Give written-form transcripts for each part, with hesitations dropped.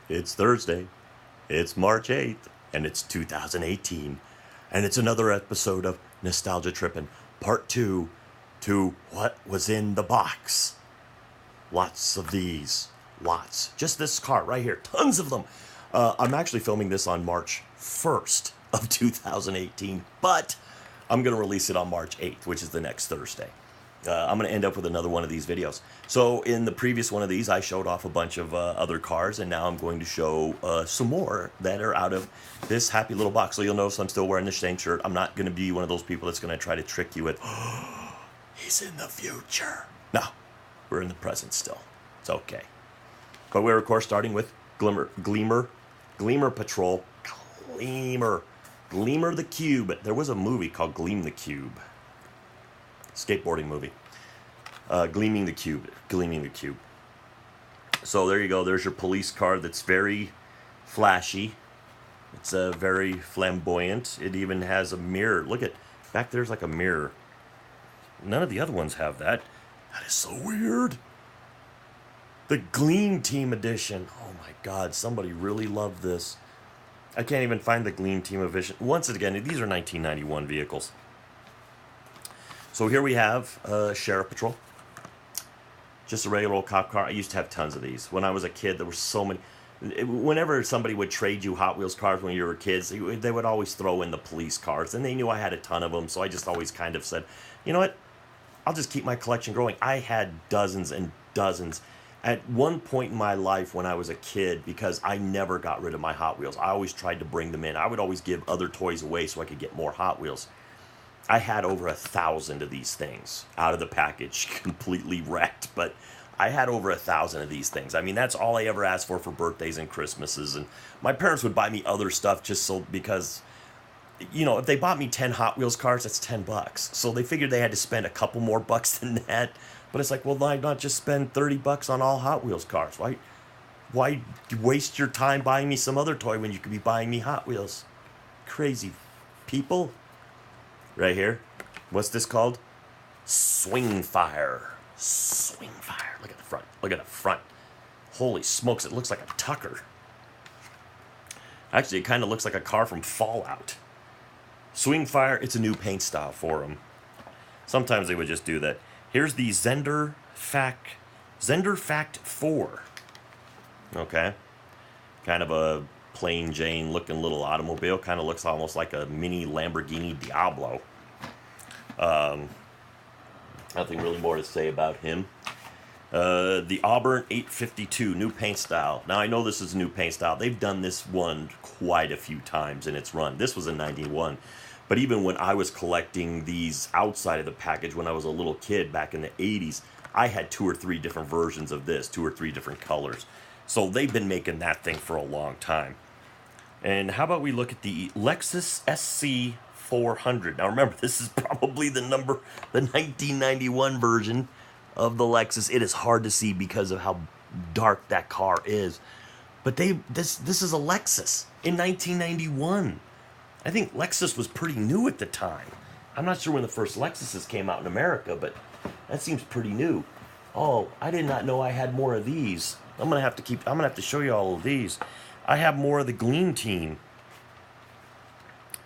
It's Thursday. It's March 8th, and it's 2018. And it's another episode of Nostalgia Trippin', Part 2 to What Was in the Box. Lots of these. Lots. Just this car right here. Tons of them. I'm actually filming this on March 1st of 2018, but I'm going to release it on March 8th, which is the next Thursday. I'm going to end up with another one of these videos. So in the previous one of these, I showed off a bunch of other cars, and now I'm going to show some more that are out of this happy little box. So you'll notice I'm still wearing the same shirt. I'm not going to be one of those people that's going to try to trick you with, oh, he's in the future. No, we're in the present still. It's okay. But we're, of course, starting with Gleamer Patrol. Gleamer the Cube. There was a movie called Gleam the Cube. Skateboarding movie. Gleaming the Cube. So there you go. There's your police car that's very flashy. It's very flamboyant. It even has a mirror. Look at, back there's like a mirror. None of the other ones have that. That is so weird. The Gleam Team Edition. Oh my God, somebody really loved this. I can't even find the Gleam Team Edition. Once again, these are 1991 vehicles. So here we have Sheriff Patrol. Just a regular old cop car. I used to have tons of these. When I was a kid, there were so many. Whenever somebody would trade you Hot Wheels cars when you were kids, they would always throw in the police cars. And they knew I had a ton of them, so I just always kind of said, you know what? I'll just keep my collection growing. I had dozens and dozens. At one point in my life when I was a kid, because I never got rid of my Hot Wheels, I always tried to bring them in. I would always give other toys away so I could get more Hot Wheels. I had over 1,000 of these things out of the package, completely wrecked, but I had over 1,000 of these things. I mean, that's all I ever asked for birthdays and Christmases, and my parents would buy me other stuff just so, because, you know, if they bought me 10 Hot Wheels cars, that's $10. So they figured they had to spend a couple more bucks than that, but it's like, well, why not just spend $30 on all Hot Wheels cars? Why waste your time buying me some other toy when you could be buying me Hot Wheels? Crazy people. Right here. What's this called? Swing Fire. Swing Fire. Look at the front. Look at the front. Holy smokes, it looks like a Tucker. Actually, it kind of looks like a car from Fallout. Swing Fire, it's a new paint style for them. Sometimes they would just do that. Here's the Zender Fact 4. Okay. Kind of a plain Jane looking little automobile. Kind of looks almost like a mini Lamborghini Diablo. Nothing really more to say about him. The Auburn 852, new paint style. Now I know this is a new paint style. They've done this one quite a few times in its run. This was in 91. But even when I was collecting these outside of the package when I was a little kid back in the 80s, I had 2 or 3 different versions of this, 2 or 3 different colors. So they've been making that thing for a long time. And how about we look at the Lexus SC 400. Now remember, this is probably the 1991 version of the Lexus. It is hard to see because of how dark that car is. But this is a Lexus in 1991. I think Lexus was pretty new at the time. I'm not sure when the first Lexuses came out in America, but that seems pretty new. Oh, I did not know I had more of these. I'm gonna have to show you all of these. I have more of the Gleam Team.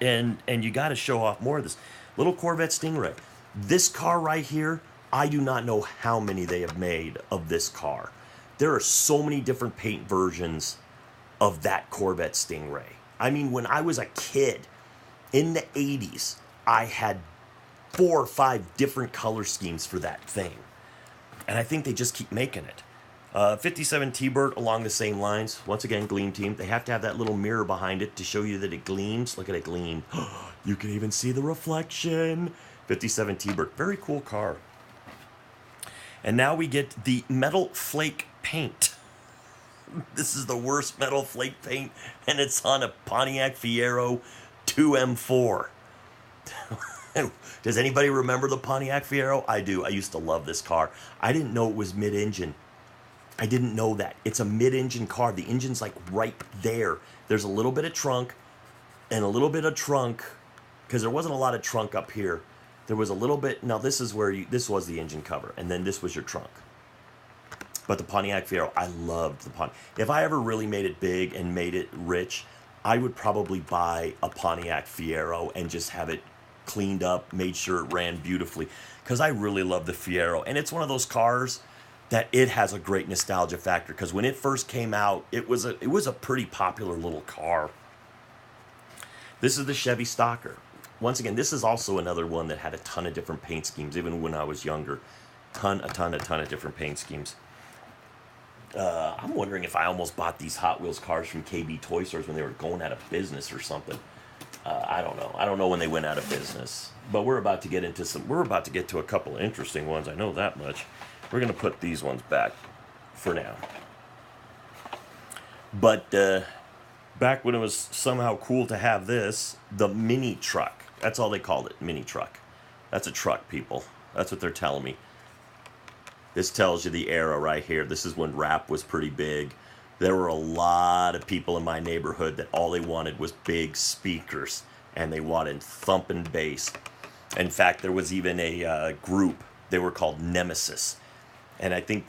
And you got to show off more of this. Little Corvette Stingray. This car right here, I do not know how many they have made of this car. There are so many different paint versions of that Corvette Stingray. I mean, when I was a kid in the 80s, I had 4 or 5 different color schemes for that thing. And I think they just keep making it. 57 T-Bird along the same lines. Once again, Gleam Team. They have to have that little mirror behind it to show you that it gleams. Look at it gleam. You can even see the reflection. 57 T-Bird. Very cool car. And now we get the Metal Flake paint. This is the worst Metal Flake paint, and it's on a Pontiac Fiero 2M4. Does anybody remember the Pontiac Fiero? I do. I used to love this car. I didn't know it was mid-engine. I didn't know that. It's a mid-engine car. The engine's like right there. There's a little bit of trunk and a little bit of trunk, because there wasn't a lot of trunk up here. There was a little bit. Now this is where this was the engine cover, and then this was your trunk. But the Pontiac Fiero, I loved the Pontiac. If I ever really made it big and made it rich, I would probably buy a Pontiac Fiero and just have it cleaned up, made sure it ran beautifully. Because I really love the Fiero. And it's one of those cars that it has a great nostalgia factor. Because when it first came out, it was a pretty popular little car. This is the Chevy Stalker. Once again, this is also another one that had a ton of different paint schemes, even when I was younger. A ton of different paint schemes. I'm wondering if I almost bought these Hot Wheels cars from KB Toy Stores when they were going out of business or something. I don't know. I don't know when they went out of business. But we're about to get into we're about to get to a couple of interesting ones. I know that much. We're going to put these ones back for now. But back when it was somehow cool to have this, the mini truck. That's all they called it, mini truck. That's a truck, people. That's what they're telling me. This tells you the era right here. This is when rap was pretty big. There were a lot of people in my neighborhood that all they wanted was big speakers, and they wanted thumping bass. In fact, there was even a group. They were called Nemesis. And I think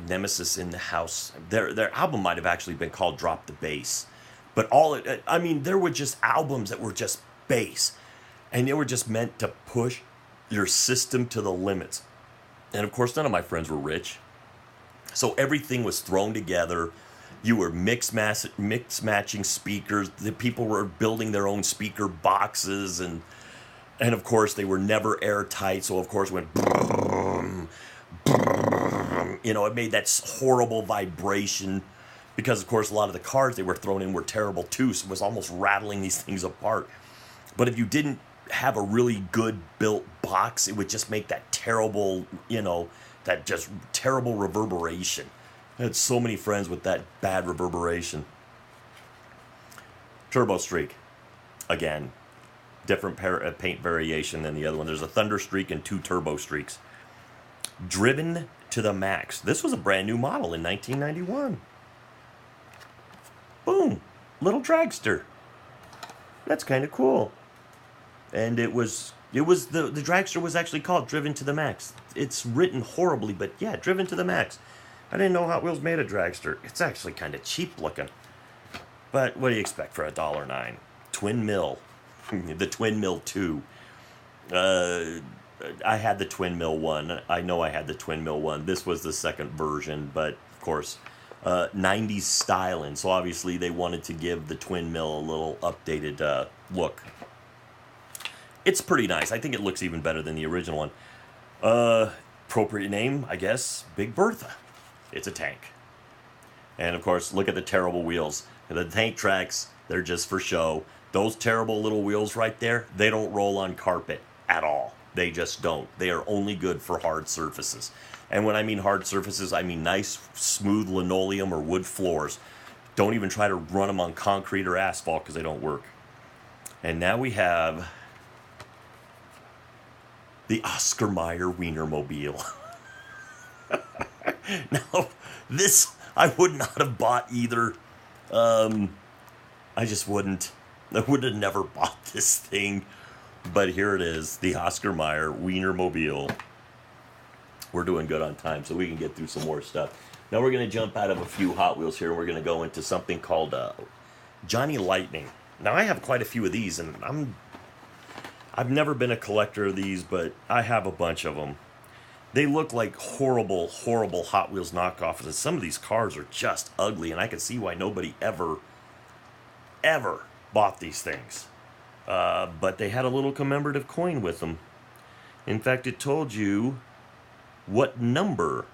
Nemesis in the House, their album might have actually been called Drop the Bass. But there were just albums that were just bass. And they were just meant to push your system to the limits. And of course, none of my friends were rich. So everything was thrown together. You were mix matching speakers. The people were building their own speaker boxes. And of course, they were never airtight. So of course, it went boom, boom. It made that horrible vibration. Because of course, a lot of the cars they were thrown in were terrible too. So it was almost rattling these things apart. But if you didn't have a really good built box, it would just make that terrible, that just terrible reverberation. I had so many friends with that bad reverberation. Turbo Streak. Again, different paint variation than the other one. There's a Thunder Streak and 2 Turbo Streaks. Driven to the Max. This was a brand new model in 1991. Boom. Little dragster. That's kind of cool. And the dragster was actually called Driven to the Max. It's written horribly, but yeah, Driven to the Max. I didn't know Hot Wheels made a dragster. It's actually kind of cheap looking. But what do you expect for $1.09? Twin Mill. The Twin Mill 2. I had the Twin Mill 1. I know I had the Twin Mill 1. This was the second version, but of course, 90s styling. So obviously they wanted to give the Twin Mill a little updated look. It's pretty nice. I think it looks even better than the original one. Appropriate name, I guess, Big Bertha. It's a tank. And of course, look at the terrible wheels. The tank tracks, they're just for show. Those terrible little wheels right there, they don't roll on carpet at all. They just don't. They are only good for hard surfaces. And when I mean hard surfaces, I mean nice, smooth linoleum or wood floors. Don't even try to run them on concrete or asphalt because they don't work. And now we have the Oscar Mayer Wienermobile. Now, this I would not have bought either. I just wouldn't. I would have never bought this thing. But here it is, the Oscar Mayer Wienermobile. We're doing good on time, so we can get through some more stuff. Now we're going to jump out of a few Hot Wheels here, and we're going to go into something called Johnny Lightning. Now, I have quite a few of these, and I've never been a collector of these, but I have a bunch of them. They look like horrible, horrible Hot Wheels knockoffs, and some of these cars are just ugly, and I can see why nobody ever bought these things. But they had a little commemorative coin with them. In fact, it told you what number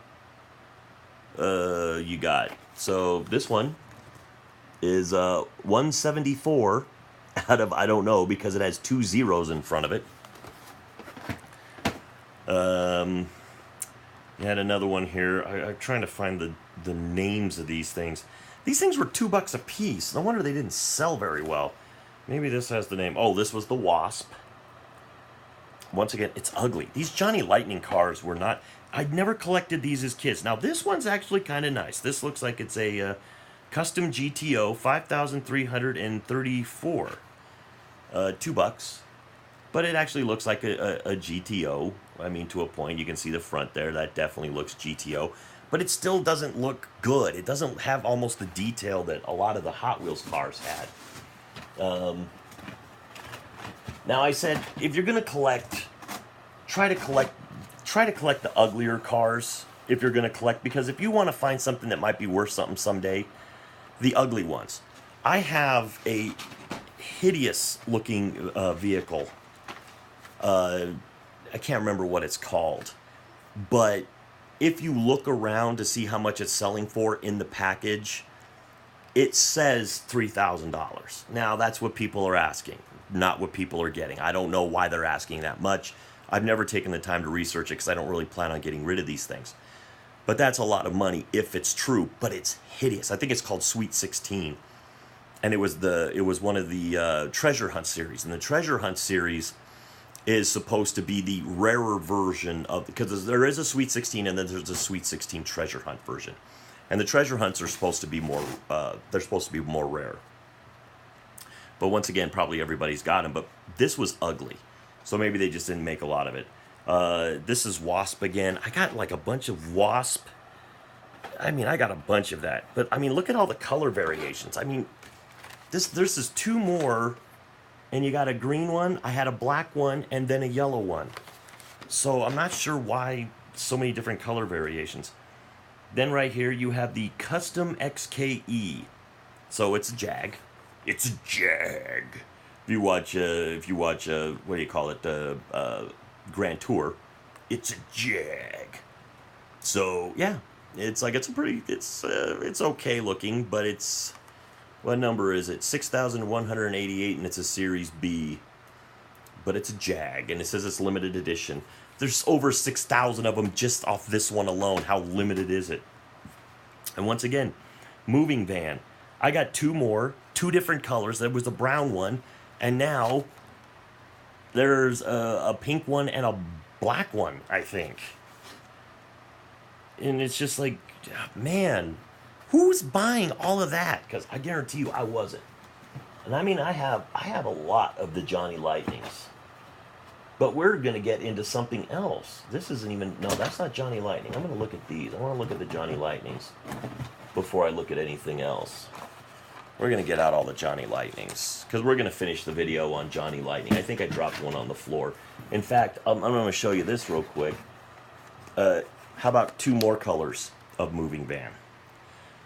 you got. So this one is 174 out of, I don't know, because it has 2 zeros in front of it. You had another one here. I'm trying to find the names of these things. These things were $2 a piece. No wonder they didn't sell very well. Maybe this has the name. Oh, this was the Wasp. Once again, it's ugly. These Johnny Lightning cars were not... I'd never collected these as kids. Now, this one's actually kind of nice. This looks like it's a custom GTO 5,334. $2. But it actually looks like a GTO. I mean, to a point. You can see the front there. That definitely looks GTO. but it still doesn't look good. It doesn't have almost the detail that a lot of the Hot Wheels cars had. Now I said, if you're gonna collect, try to collect the uglier cars. If you're gonna collect, because if you want to find something that might be worth something someday, the ugly ones. I have a hideous looking vehicle. I can't remember what it's called, but if you look around to see how much it's selling for in the package, it says $3,000. Now, that's what people are asking, not what people are getting. I don't know why they're asking that much. I've never taken the time to research it because I don't really plan on getting rid of these things. But that's a lot of money if it's true, but it's hideous. I think it's called Sweet 16. And it was one of the Treasure Hunt series. And the Treasure Hunt series is supposed to be the rarer version of, because there is a Sweet 16 and then there's a Sweet 16 Treasure Hunt version. And the Treasure Hunts are supposed to be more, they're supposed to be more rare. But once again, probably everybody's got them. But this was ugly. So maybe they just didn't make a lot of it. This is Wasp again. I got like a bunch of Wasp. I mean, I got a bunch of that. But I mean, look at all the color variations. I mean, there's just two more. And you got a green one. I had a black one and then a yellow one. So I'm not sure why so many different color variations. Then right here you have the Custom XKE. So it's a Jag. It's a Jag. If you watch what do you call it, the Grand Tour, it's a Jag. So yeah, it's okay looking, but it's, what number is it? 6,188, and it's a Series B. But it's a Jag, and it says it's limited edition. There's over 6,000 of them just off this one alone. How limited is it? And once again, moving van. I got two more, two different colors. There was a brown one, and now there's a pink one and a black one, I think. And it's just like, man, who's buying all of that? Because I guarantee you I wasn't. And I mean, I have a lot of the Johnny Lightnings. But we're going to get into something else. This isn't even, no, that's not Johnny Lightning. I'm going to look at these. I want to look at the Johnny Lightnings before I look at anything else. We're going to get out all the Johnny Lightnings because we're going to finish the video on Johnny Lightning. I think I dropped one on the floor. In fact, I'm going to show you this real quick. How about two more colors of moving van?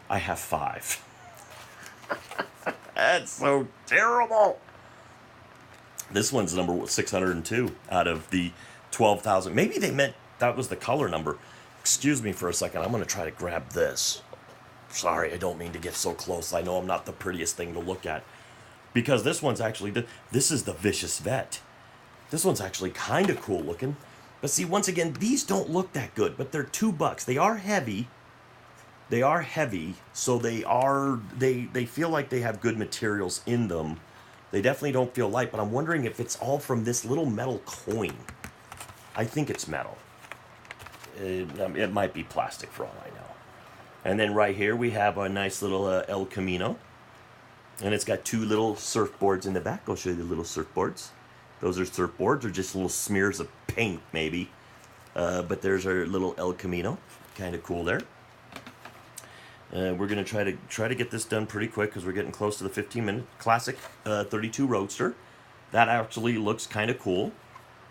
I have 5. That's so terrible. This one's number 602 out of the 12,000. Maybe they meant that was the color number. Excuse me for a second. I'm going to try to grab this. Sorry, I don't mean to get so close. I know I'm not the prettiest thing to look at. Because this one's actually, this is the Vicious Vet. This one's actually kind of cool looking. But see, once again, these don't look that good. But they're $2. They are heavy. They are heavy. So they feel like they have good materials in them. They definitely don't feel light, but I'm wondering if it's all from this little metal coin. I think it's metal. It might be plastic for all I know. And then right here we have a nice little El Camino. And it's got 2 little surfboards in the back. I'll show you the little surfboards. Those are surfboards, or just little smears of paint, maybe. But there's our little El Camino. Kind of cool there. We're going to try to get this done pretty quick because we're getting close to the 15-minute classic 32 Roadster. That actually looks kind of cool.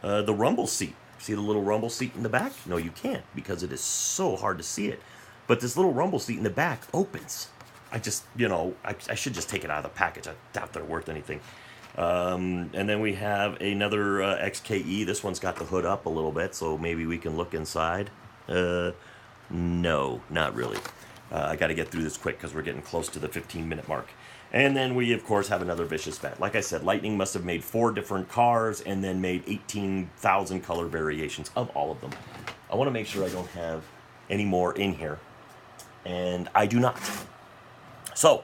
The rumble seat. See the little rumble seat in the back? No, you can't because it is so hard to see it. But this little rumble seat in the back opens. I just, I should just take it out of the package. I doubt they're worth anything. And then we have another XKE. This one's got the hood up a little bit, so maybe we can look inside. No, not really. I got to get through this quick because we're getting close to the 15-minute mark. And then we, of course, have another Vicious Vet. Like I said, Lightning must have made 4 different cars and then made 18,000 color variations of all of them. I want to make sure I don't have any more in here. And I do not. So,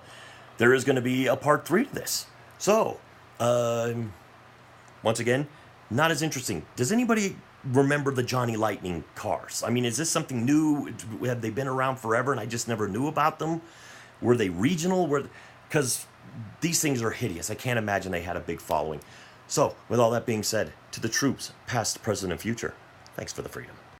there is going to be a part 3 to this. So, once again, not as interesting. Does anybody remember the Johnny Lightning cars? I mean, is this something new? Have they been around forever and I just never knew about them? Were they regional? Because these things are hideous. I can't imagine they had a big following. So, with all that being said, to the troops, past, present, and future, thanks for the freedom.